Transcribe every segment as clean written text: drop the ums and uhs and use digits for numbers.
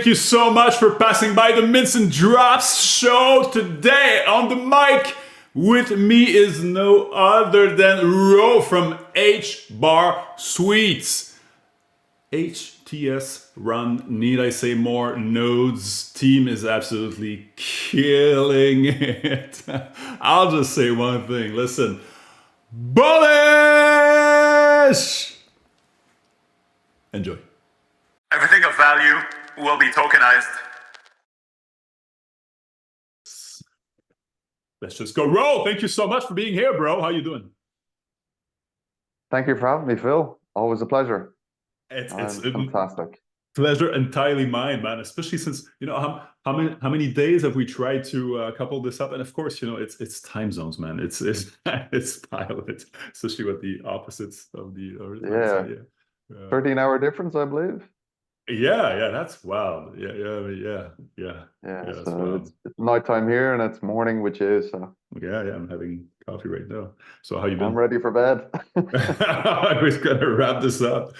thank you so much for passing by the Mints and Drops show today. On the mic with me is no other than Ro from HbarSuite. HTS run, need I say more? Nodes team is absolutely killing it. I'll just say one thing. Listen, bullish! Enjoy. Everything of value will be tokenized. Let's just go. Ro, thank you so much for being here, bro. How you doing? Thank you for having me, Phil. Always a pleasure. It's Fantastic. Pleasure entirely mine, man. Especially since how many days have we tried to couple this up, and of course it's time zones, man. It's it's pilot, especially with the opposites of the Earth. Yeah, So, 13-hour difference, I believe. Yeah, that's wild. Yeah. So it's nighttime here and it's morning, which is yeah. I'm having coffee right now. So how you been? I'm ready for bed. I was gonna wrap this up.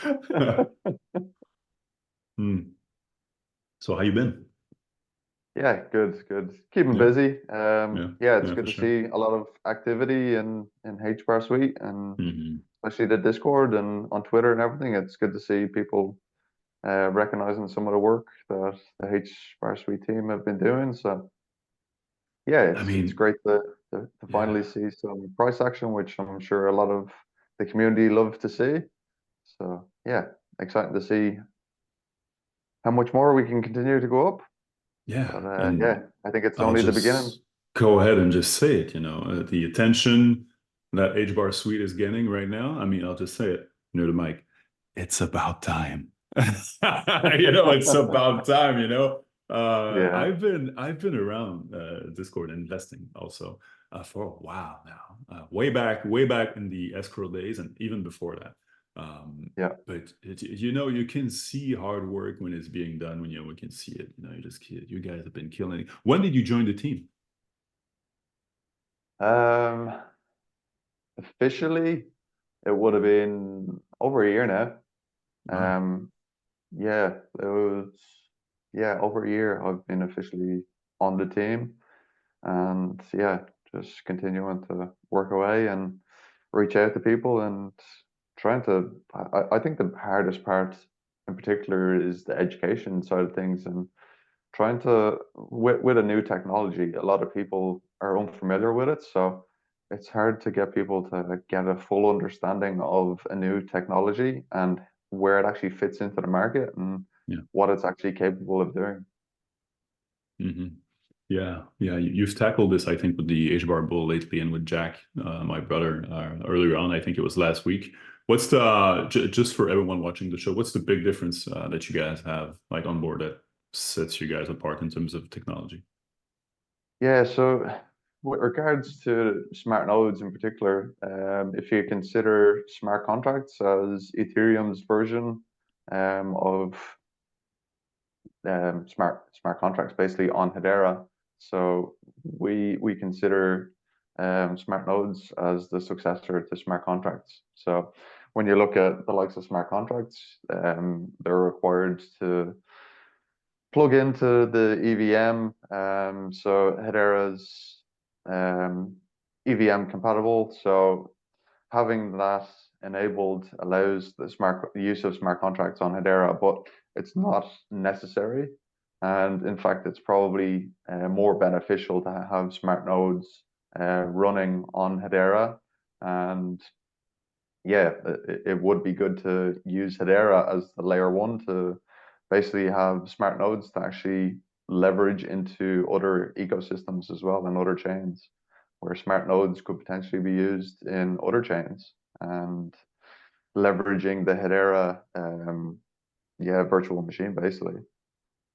So how you been? Yeah, good. Keeping busy. It's good to sure. see a lot of activity in HbarSuite and especially the Discord and on Twitter and everything. It's good to see people recognizing some of the work that the HbarSuite team have been doing. So yeah, it's great to finally see some price action, which I'm sure a lot of the community love to see. So yeah, exciting to see how much more we can continue to go up. Yeah, but, I think it's I'll only the beginning. Go ahead and just say it. The attention that HbarSuite is getting right now. I mean, I'll just say it near the mic. It's about time. It's about time. I've been around Discord investing also for a while now. Way back in the escrow days, and even before that. But you can see hard work when it's being done. When we can see it. You guys have been killing it. When did you join the team? Officially, it would have been over a year now. Wow. It was over a year I've been officially on the team, and just continuing to work away and reach out to people and trying to. I think the hardest part in particular is the education side of things and trying to with a new technology. A lot of people are unfamiliar with it, so it's hard to get people to get a full understanding of a new technology and where it actually fits into the market and what it's actually capable of doing. Yeah. You've tackled this, I think, with the HBAR Bull lately, and with Jack, my brother, earlier on. I think it was last week. What's the just for everyone watching the show? What's the big difference that you guys have on board that sets you guys apart in terms of technology? Yeah. So with regards to smart nodes in particular, if you consider smart contracts as Ethereum's version of smart contracts, basically on Hedera, so we consider smart nodes as the successor to smart contracts. So when you look at the likes of smart contracts, they're required to plug into the EVM. So Hedera's EVM compatible. So having that enabled allows the use of smart contracts on Hedera, but it's not necessary. And in fact, it's probably more beneficial to have smart nodes running on Hedera. And it would be good to use Hedera as the layer one to basically have smart nodes to actually leverage into other ecosystems as well and other chains, where smart nodes could potentially be used in other chains and leveraging the Hedera virtual machine basically.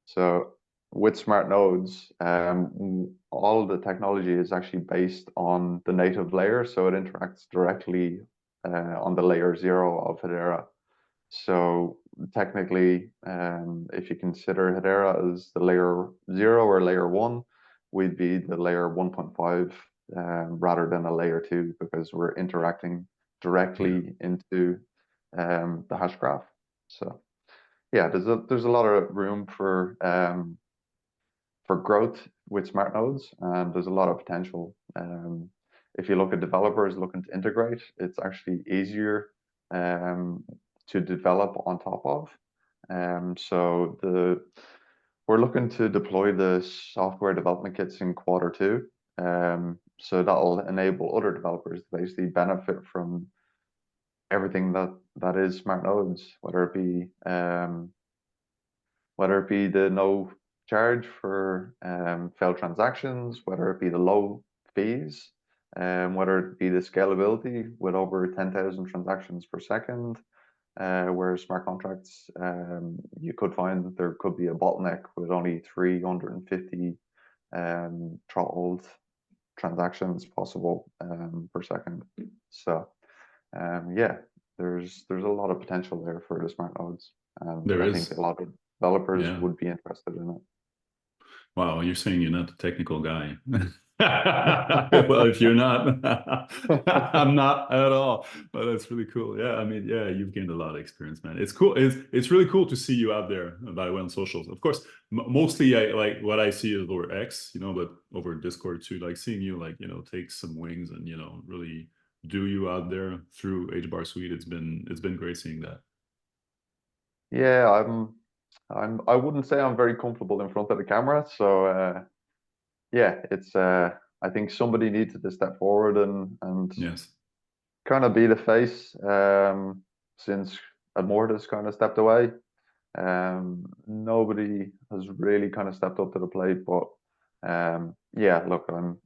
So with smart nodes, all the technology is actually based on the native layer, so it interacts directly on the layer 0 of Hedera. So technically, if you consider Hedera as the layer 0 or layer 1, we'd be the layer 1.5 rather than a layer 2, because we're interacting directly into the hash graph. So yeah, there's a lot of room for growth with smart nodes, and there's a lot of potential. If you look at developers looking to integrate, it's actually easier um, to develop on top of. So we're looking to deploy the software development kits in Q2. So that'll enable other developers to basically benefit from everything that is smart nodes, whether it be the no charge for failed transactions, whether it be the low fees, whether it be the scalability with over 10,000 transactions per second, where smart contracts, you could find that there could be a bottleneck with only 350 throttled transactions possible per second. So yeah, there's a lot of potential there for the smart nodes, and There I think is. a lot of developers Yeah. would be interested in it. Wow, you're saying you're not the technical guy. Well, if you're not, I'm not at all. But that's really cool. Yeah, I mean, yeah, you've gained a lot of experience, man. It's cool. It's really cool to see you out there, by the way, on socials. Of course, mostly I like what I see is over X, but over Discord too. Like seeing you, like take some wings and really do you out there through HbarSuite. It's been great seeing that. Yeah, I wouldn't say I'm very comfortable in front of the camera, so yeah, it's I think somebody needs to step forward and Yes. kind of be the face, since Admortis kind of stepped away. Nobody has really kind of stepped up to the plate, but yeah, look, I'm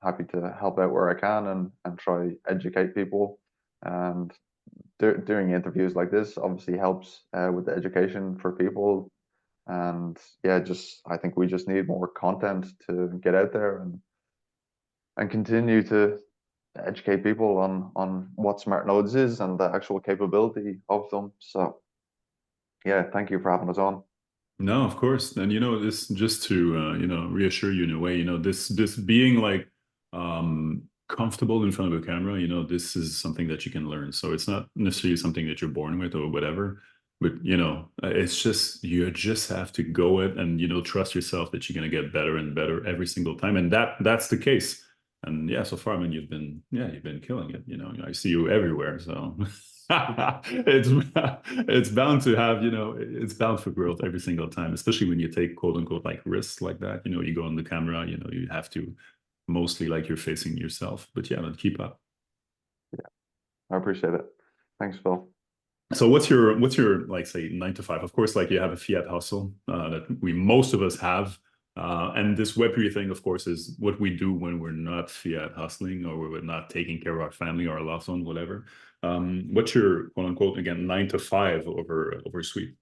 happy to help out where I can and try educate people. And doing interviews like this obviously helps with the education for people. And yeah, just I think we just need more content to get out there and continue to educate people on what smart nodes is and the actual capability of them. So yeah, thank you for having us on. No, of course. And this just to reassure you in a way, this being like comfortable in front of a camera, this is something that you can learn. So it's not necessarily something that you're born with or whatever, but it's just you just have to go it and trust yourself that you're gonna get better and better every single time. And that's the case. And yeah, so far, I mean, you've been killing it. I see you everywhere. So it's bound to have, it's bound for growth every single time, especially when you take quote unquote like risks like that. You go on the camera, you have to mostly like you're facing yourself. But yeah, but keep up. I appreciate it. Thanks, Phil. So what's your like say 9 to 5? Of course, like you have a fiat hustle that most of us have. And this Web3 thing, of course, is what we do when we're not fiat hustling or we're not taking care of our family or our loved one, whatever. What's your quote unquote again 9 to 5 over Suite?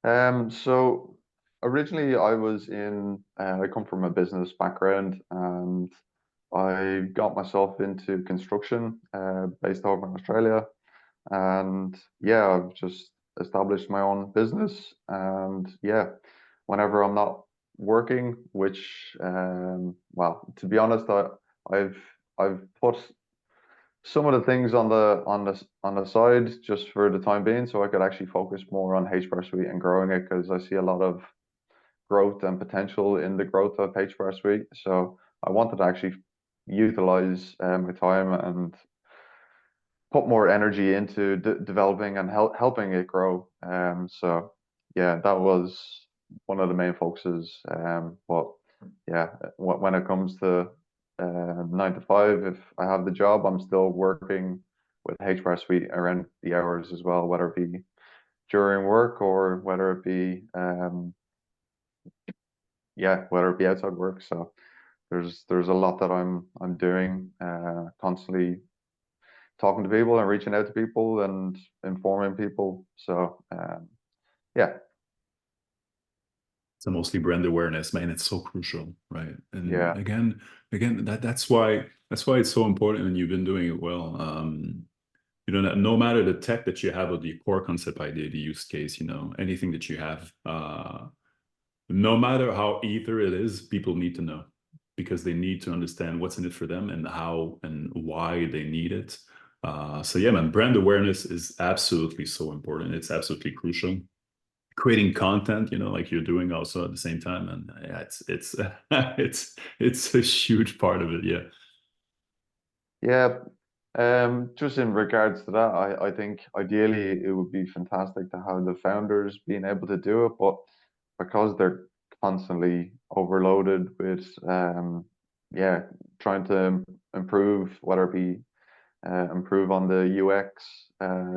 So originally I come from a business background, and I got myself into construction, based over in Australia. And yeah, I've just established my own business. And yeah, whenever I'm not working, which well, to be honest, I've I've put some of the things on the side just for the time being, so I could actually focus more on HbarSuite and growing it, because I see a lot of growth and potential in the growth of HbarSuite. So I wanted to actually utilize my time and put more energy into developing and helping it grow. So yeah, that was one of the main focuses. But yeah, when it comes to 9 to 5, if I have the job, I'm still working with HbarSuite around the hours as well, whether it be during work or whether it be yeah, whether it be outside work. So there's a lot that I'm doing, constantly talking to people and reaching out to people and informing people. So yeah, So mostly brand awareness, man. It's so crucial, right? And yeah, again, that's why it's so important, and you've been doing it well. No matter the tech that you have or the core concept idea, the use case, anything that you have, no matter how ether it is, people need to know because they need to understand what's in it for them and how and why they need it. So yeah, man, brand awareness is absolutely so important. It's absolutely crucial. creating content, you know, like you're doing also at the same time. And yeah, it's it's a huge part of it. Yeah. Yeah, just in regards to that, I think ideally it would be fantastic to have the founders being able to do it, but because they're constantly overloaded with, yeah, trying to improve, whether it be improve on the UX,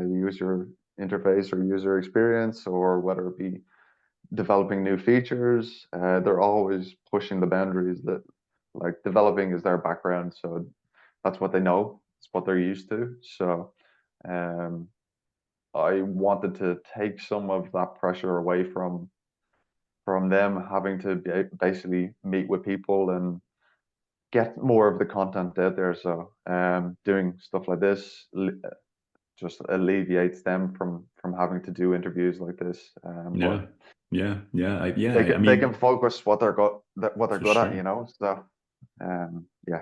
user interface or user experience, or whether it be developing new features, they're always pushing the boundaries that, like, developing is their background, so that's what they know, it's what they're used to. So um, I wanted to take some of that pressure away from them having to basically meet with people and get more of the content out there. So doing stuff like this just alleviates them from having to do interviews like this. But Yeah. Yeah. they I can mean, focus what they're for good at, sure. you know. So yeah.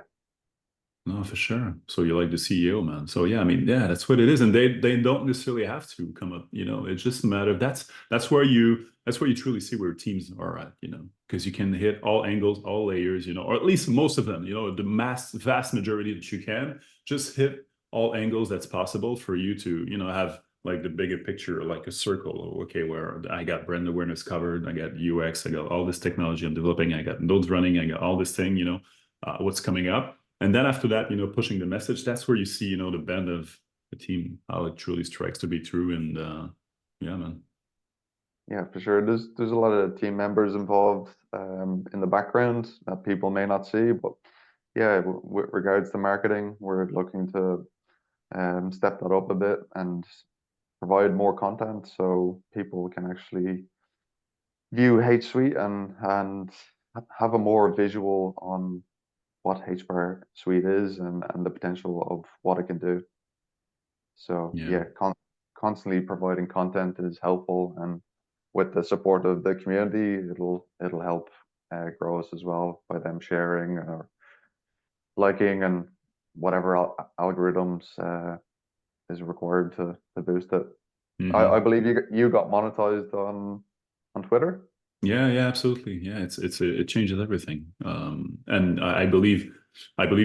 No, for sure. So you're like the CEO, man. So yeah, I mean, yeah, that's what it is. And they don't necessarily have to come up, you know, it's just a matter of that's where you truly see where teams are at, you know, because you can hit all angles, all layers, you know, or at least most of them, you know, the vast majority that you can just hit all angles that's possible for you to, you know, have like the bigger picture, like a circle. Okay, where I got brand awareness covered, I got UX, I got all this technology I'm developing, I got nodes running, I got all this thing, you know, what's coming up. And then after that, you know, pushing the message, that's where you see, you know, the bend of the team, how it truly strikes to be true. And yeah, man. Yeah, for sure. There's a lot of team members involved in the background that people may not see, but yeah, with regards to marketing, we're looking to step that up a bit and provide more content so people can actually view HSuite and have a more visual on what HBarSuite is and the potential of what it can do. So Yeah. yeah, constantly providing content is helpful, and with the support of the community, it'll help grow us as well by them sharing or liking and whatever algorithms is required to boost it. I Hmm. believe you got monetized on Twitter. Yeah, absolutely. Yeah, it changes everything. And I believe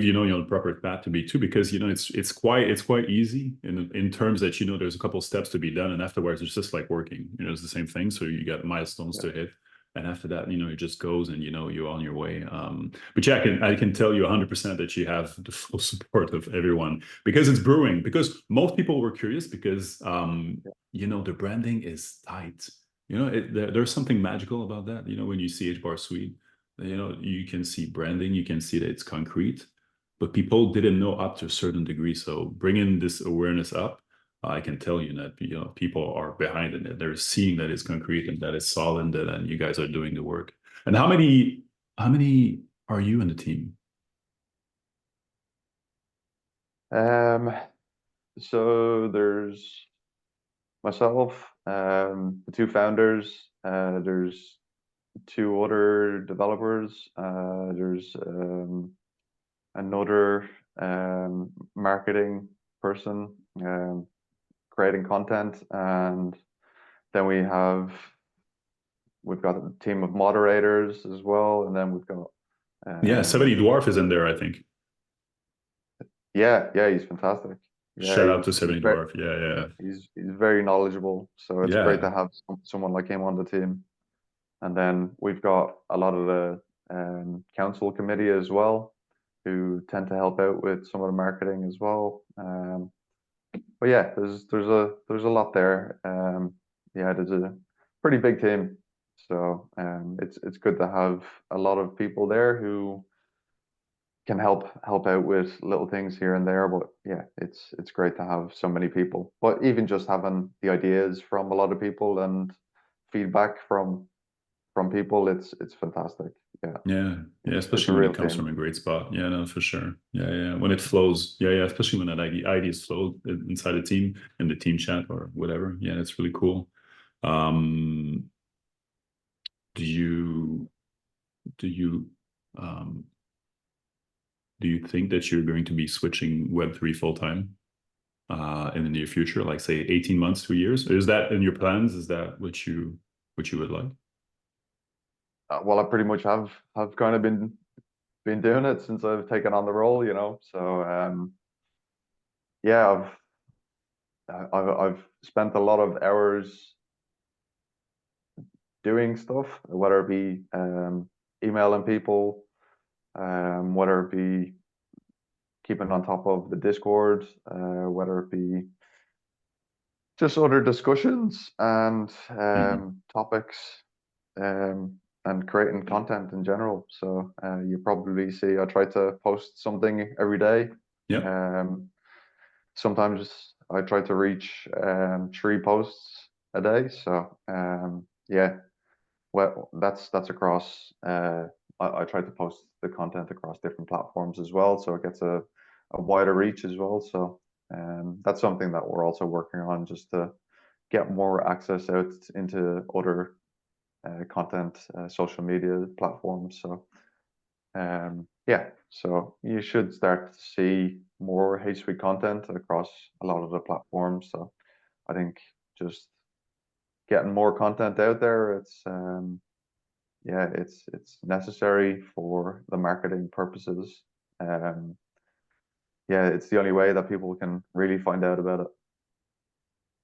you know you're on the proper path to be too, because you know it's quite easy in terms that you know there's a couple steps to be done, and afterwards it's just like working. You know, it's the same thing. So you got milestones Yeah. to hit, and after that, you know, it just goes, and you know you're on your way. But yeah, I can tell you 100% that you have the full support of everyone because it's brewing. Because most people were curious because you know the branding is tight, you know, there's something magical about that. You know, when you see HbarSuite, you know, you can see branding, you can see that it's concrete, but people didn't know up to a certain degree. So bringing this awareness up, I can tell you that you know people are behind it. They're seeing that it's concrete and that it's solid, and you guys are doing the work. And how many are you in the team? Um, so there's myself, the two founders, there's two other developers, there's another marketing person creating content, and then we've got a team of moderators as well, and then we've got Yeah, um, 70 Dwarf is in there, I think. yeah, he's fantastic. Yeah, Shout out to 70 Dwarf. Yeah. he's very knowledgeable, so it's great Yeah. to have someone like him on the team. And then we've got a lot of the council committee as well, who tend to help out with some of the marketing as well. But yeah, there's a lot there. Yeah, there's a pretty big team, so it's good to have a lot of people there who can help out with little things here and there. But yeah, it's great to have so many people. But even just having the ideas from a lot of people and feedback from people, it's fantastic. Yeah, Yeah, it's especially a when real it comes team. from a great spot. Yeah, no, for sure. Yeah. When it flows. Yeah. Especially when that ideas flow inside the team in the team chat or whatever. Yeah, that's really cool. Um, do you do you um do you think that you're going to be switching Web3 full time in the near future, like say 18 months, 2 years? Is that in your plans? Is that what you which you would like? Well, I pretty much have kind of been doing it since I've taken on the role, you know. So yeah, I've spent a lot of hours doing stuff, whether it be emailing people, whether it be keeping on top of the Discord, whether it be just other discussions and Mhm. topics, and creating content in general. So you probably see I try to post something every day. Yeah. Sometimes I try to reach 3 posts a day. So yeah, well, that's across. I try to post the content across different platforms as well, so it gets a wider reach as well. So that's something that we're also working on, just to get more access out into other content, social media platforms. So yeah, so you should start to see more HSuite content across a lot of the platforms. So I think just getting more content out there, it's yeah, it's necessary for the marketing purposes. Um, yeah, it's the only way that people can really find out about it.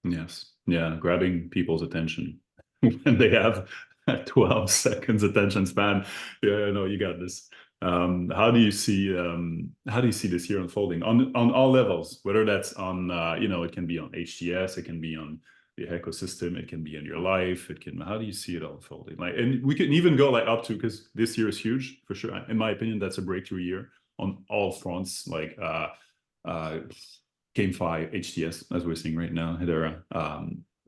Yes. Yeah. Grabbing people's attention when they have a 12 seconds attention span. Yeah, no, you got this. How do you see this year unfolding on all levels? Whether that's on it can be on HTS, it can be on the ecosystem, it can be in your life, it can. How do you see it unfolding? Like, and we can even go like up to, because this year is huge for sure. In my opinion, that's a breakthrough year on all fronts. Like GameFi, HTS, as we're seeing right now, Hedera,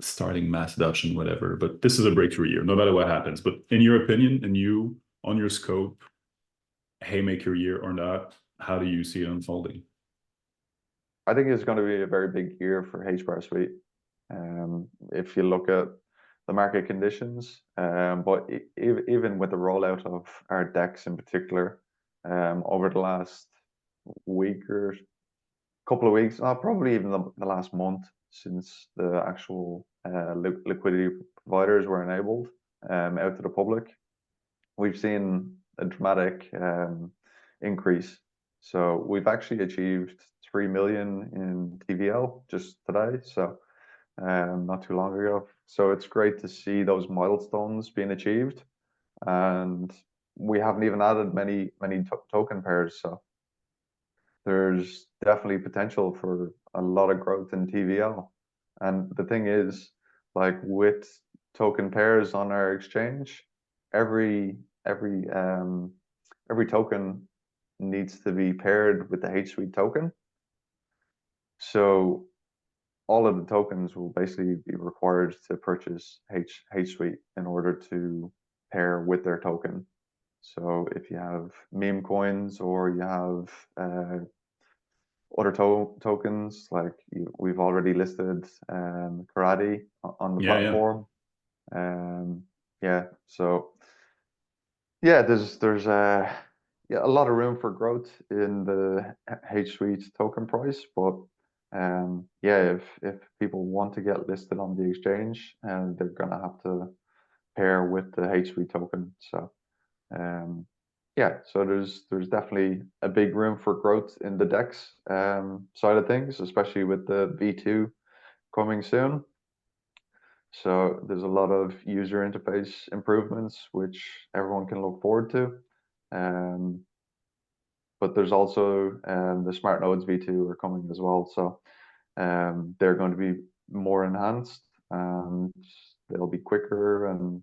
starting mass adoption, whatever. But this is a breakthrough year, no matter what happens. But in your opinion, and you on your scope, haymaker year or not, how do you see it unfolding? I think it's going to be a very big year for HbarSuite. If you look at the market conditions, but even with the rollout of our decks in particular, over the last week or couple of weeks, probably even the last month, since the actual liquidity providers were enabled out to the public, we've seen a dramatic increase. So we've actually achieved 3 million in TVL just today, so not too long ago. So it's great to see those milestones being achieved, and we haven't even added many token pairs. So there's definitely potential for a lot of growth in TVL. And the thing is, like with token pairs on our exchange, every every um every token needs to be paired with the HSuite token. So all of the tokens will basically be required to purchase HSuite in order to pair with their token. So if you have meme coins, or you have other tokens, like we've already listed Karate on the Yeah, yeah. platform. Yeah, so yeah, there's yeah, a lot of room for growth in the HSuite token price, but yeah, if people want to get listed on the exchange, and they're gonna have to pair with the HSuite token. So yeah, so there's definitely a big room for growth in the DEX side of things, especially with the V2 coming soon. So there's a lot of user interface improvements which everyone can look forward to. Um, but there's also the smart nodes V2 are coming as well. So they're going to be more enhanced, and they'll be quicker, and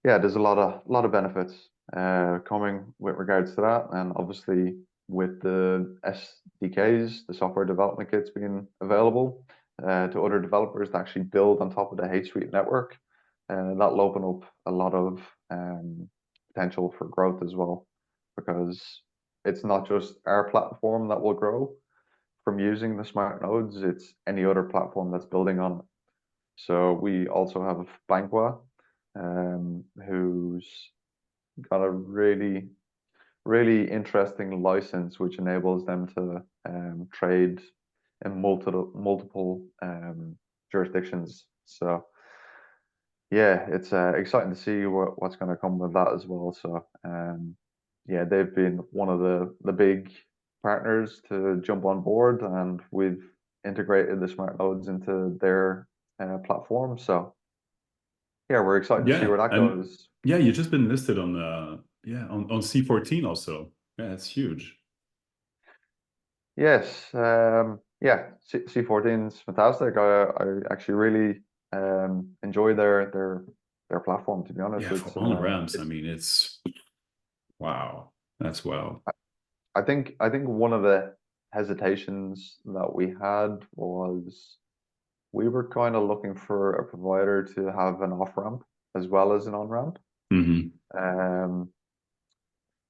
yeah, there's a lot of benefits coming with regards to that. And obviously with the SDKs, the software development kits being available to other developers to actually build on top of the HSuite network, that'll open up a lot of potential for growth as well, because it's not just our platform that will grow from using the smart nodes, it's any other platform that's building on it. So we also have Banqua, who's got a really interesting license which enables them to trade in multiple jurisdictions. So yeah, it's exciting to see what's going to come with that as well. So yeah, they've been one of the big partners to jump on board, and we've integrated the smart loads into their platform. So yeah, we're excited to see Yeah, where that and goes. yeah, you've just been listed on on C14 also. Yeah, it's huge. Yes, yeah, C14 is fantastic. I actually really enjoy their platform. To be honest, Yeah, for on ramps, I mean, it's wow, that's wow. I think one of the hesitations that we had was we were kind of looking for a provider to have an off ramp as well as an on ramp. Hmm. Um,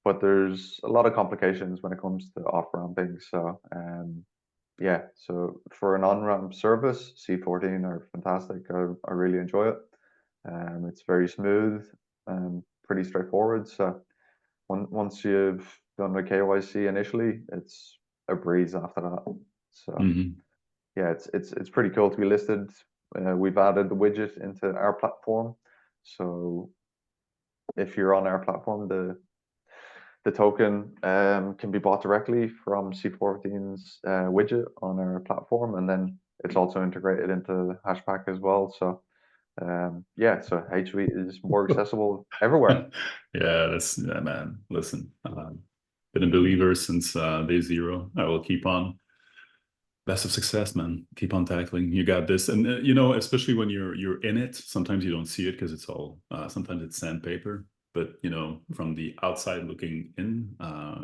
but there's a lot of complications when it comes to off ramping. So yeah, so for an on ramp service, C14 are fantastic. I really enjoy it. It's very smooth and pretty straightforward. So once you've done the KYC initially, it's a breeze after that. So Hmm. yeah, it's pretty cool to be listed. We've added the widget into our platform, so if you're on our platform, the token can be bought directly from C14's widget on our platform, and then it's also integrated into Hashpack as well. So yeah, so HBARBARIANS is more accessible everywhere. Yeah, that's yeah, man. Listen, been a believer since day zero. I will keep on. Best of success, man. Keep on tackling. You got this. And you know, especially when you're in it, sometimes you don't see it because it's all sometimes it's sandpaper. But you know, from the outside looking in,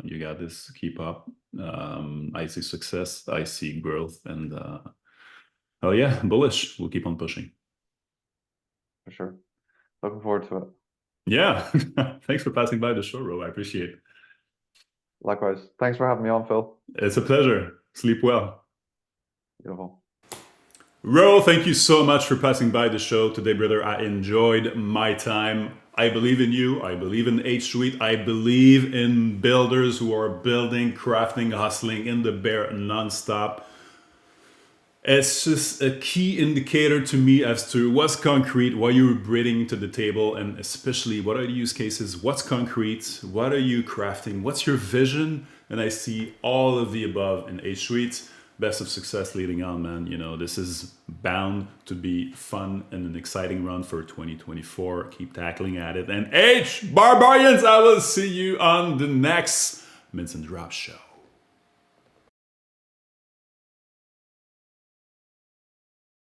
you got this. Keep up. I see success. I see growth, and oh yeah, bullish. We'll keep on pushing. For sure. Looking forward to it. Yeah. Thanks for passing by the show, Ro. I appreciate it. Likewise. Thanks for having me on, Phil. It's a pleasure. Sleep well. Beautiful. Ro, thank you so much for passing by the show today, brother. I enjoyed my time. I believe in you. I believe in HSuite. I believe in builders who are building, crafting, hustling in the bear nonstop. It's just a key indicator to me as to what's concrete, what you're bringing to the table, and especially what are the use cases, what's concrete, what are you crafting, what's your vision, and I see all of the above in HSuite. Best of success leading on, man. You know, this is bound to be fun and an exciting run for 2024. Keep tackling at it. And HBARBARIANS, I will see you on the next Mints and Drops show.